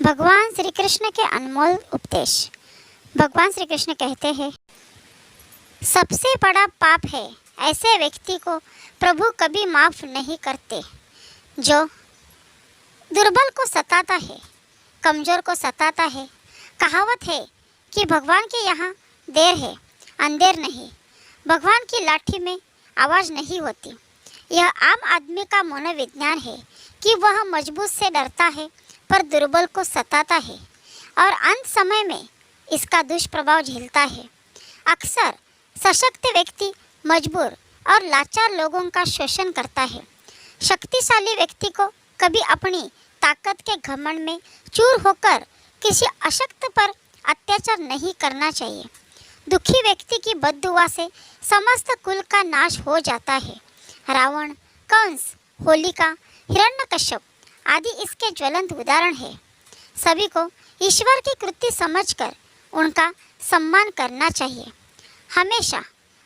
भगवान श्री कृष्ण के अनमोल उपदेश। भगवान श्री कृष्ण कहते हैं, सबसे बड़ा पाप है ऐसे व्यक्ति को प्रभु कभी माफ़ नहीं करते जो दुर्बल को सताता है, कमज़ोर को सताता है। कहावत है कि भगवान के यहाँ देर है अंधेर नहीं। भगवान की लाठी में आवाज़ नहीं होती। यह आम आदमी का मनोविज्ञान है कि वह मजबूत से डरता है पर दुर्बल को सताता है और अंत समय में इसका दुष्प्रभाव झेलता है। अक्सर सशक्त व्यक्ति मजबूर और लाचार लोगों का शोषण करता है। शक्तिशाली व्यक्ति को कभी अपनी ताकत के घमंड में चूर होकर किसी अशक्त पर अत्याचार नहीं करना चाहिए। दुखी व्यक्ति की बद्दुआ से समस्त कुल का नाश हो जाता है। रावण, कंस, होलिका, हिरण्यकश्यप आदि इसके ज्वलंत उदाहरण है। सभी को ईश्वर की कृति समझकर उनका सम्मान करना चाहिए। हमेशा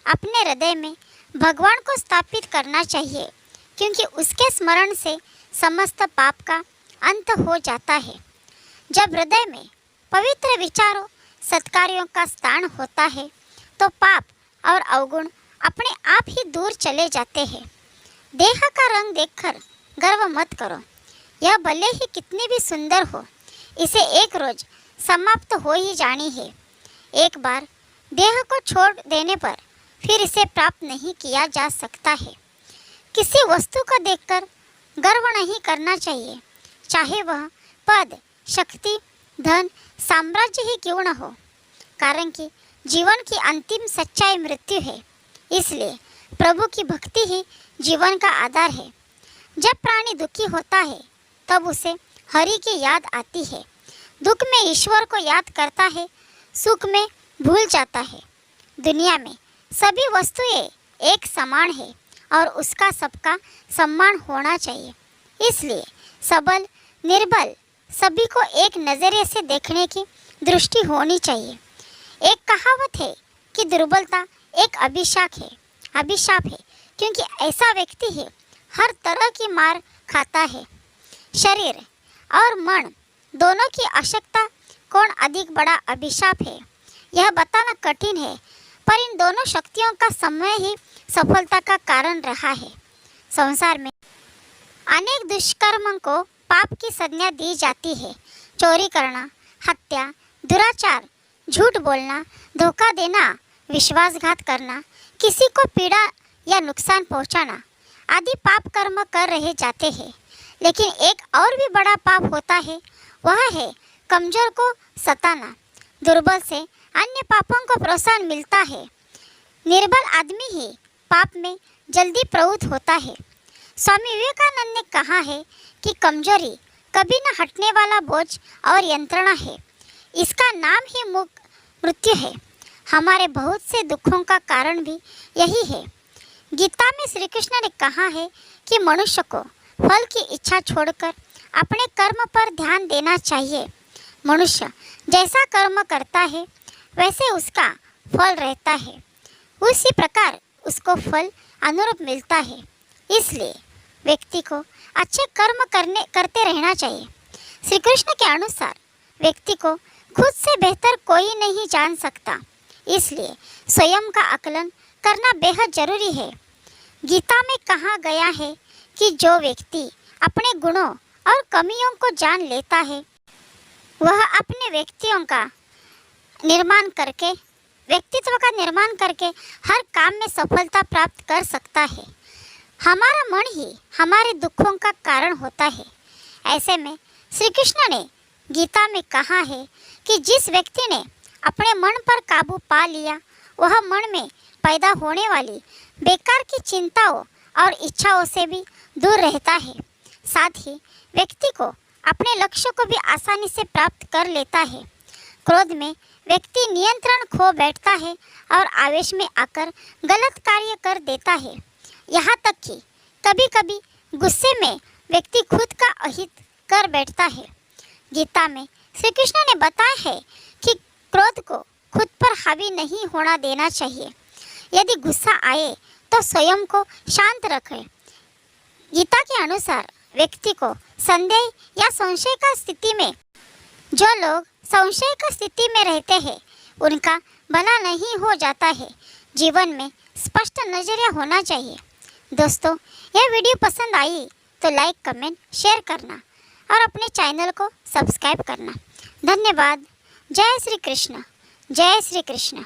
अपने हृदय में भगवान को स्थापित करना चाहिए, क्योंकि उसके स्मरण से समस्त पाप का अंत हो जाता है। जब हृदय में पवित्र विचारों सत्कार्यों का स्थान होता है तो पाप और अवगुण अपने आप ही दूर चले जाते हैं। देह का रंग देखकर गर्व मत करो, यह भले ही कितनी भी सुंदर हो, इसे एक रोज समाप्त हो ही जानी है। एक बार देह को छोड़ देने पर फिर इसे प्राप्त नहीं किया जा सकता है। किसी वस्तु को देखकर गर्व नहीं करना चाहिए, चाहे वह पद, शक्ति, धन, साम्राज्य ही क्यों न हो, कारण कि जीवन की अंतिम सच्चाई मृत्यु है। इसलिए प्रभु की भक्ति ही जीवन का आधार है। जब प्राणी दुखी होता है तब उसे हरि की याद आती है। दुख में ईश्वर को याद करता है, सुख में भूल जाता है। दुनिया में सभी वस्तुएं एक समान है और उसका सबका सम्मान होना चाहिए। इसलिए सबल निर्बल सभी को एक नज़रिए से देखने की दृष्टि होनी चाहिए। एक कहावत है कि दुर्बलता एक अभिशाप है, क्योंकि ऐसा व्यक्ति ही हर तरह की मार खाता है। शरीर और मन दोनों की आवश्यकता कौन अधिक बड़ा अभिशाप है, यह बताना कठिन है, पर इन दोनों शक्तियों का समय ही सफलता का कारण रहा है। संसार में अनेक दुष्कर्मों को पाप की संज्ञा दी जाती है। चोरी करना, हत्या, दुराचार, झूठ बोलना, धोखा देना, विश्वासघात करना, किसी को पीड़ा या नुकसान पहुंचाना आदि पाप कर्म कर रहे जाते हैं। लेकिन एक और भी बड़ा पाप होता है, वह है कमजोर को सताना। दुर्बल से अन्य पापों को प्रोत्साहन मिलता है। निर्बल आदमी ही पाप में जल्दी प्रवृत्त होता है। स्वामी विवेकानंद ने कहा है कि कमजोरी कभी न हटने वाला बोझ और यंत्रणा है, इसका नाम ही मृत्यु है। हमारे बहुत से दुखों का कारण भी यही है। गीता में श्री कृष्ण ने कहा है कि मनुष्य को फल की इच्छा छोड़कर अपने कर्म पर ध्यान देना चाहिए। मनुष्य जैसा कर्म करता है वैसे उसका फल रहता है, उसी प्रकार उसको फल अनुरूप मिलता है। इसलिए व्यक्ति को अच्छे कर्म करते रहना चाहिए। श्री कृष्ण के अनुसार व्यक्ति को खुद से बेहतर कोई नहीं जान सकता, इसलिए स्वयं का आकलन करना बेहद जरूरी है। गीता में कहा गया है कि जो व्यक्ति अपने गुणों और कमियों को जान लेता है वह अपने व्यक्तित्व का निर्माण करके हर काम में सफलता प्राप्त कर सकता है। हमारा मन ही हमारे दुखों का कारण होता है। ऐसे में श्री कृष्ण ने गीता में कहा है कि जिस व्यक्ति ने अपने मन पर काबू पा लिया वह मन में पैदा होने वाली बेकार की चिंताओं और इच्छाओं से भी दूर रहता है। साथ ही व्यक्ति को अपने लक्ष्य को भी आसानी से प्राप्त कर लेता है। क्रोध में व्यक्ति नियंत्रण खो बैठता है और आवेश में आकर गलत कार्य कर देता है। यहाँ तक कि कभी-कभी गुस्से में व्यक्ति खुद का अहित कर बैठता है। गीता में श्री कृष्ण ने बताया है कि क्रोध को खुद पर हावी नहीं होना देना चाहिए। यदि गुस्सा आए तो स्वयं को शांत रखें। गीता के अनुसार व्यक्ति को संदेह या संशय का स्थिति में जो लोग संशय की स्थिति में रहते हैं उनका भला नहीं हो जाता है। जीवन में स्पष्ट नजरिया होना चाहिए। दोस्तों, यह वीडियो पसंद आई तो लाइक, कमेंट, शेयर करना और अपने चैनल को सब्सक्राइब करना। धन्यवाद। जय श्री कृष्ण। जय श्री कृष्ण।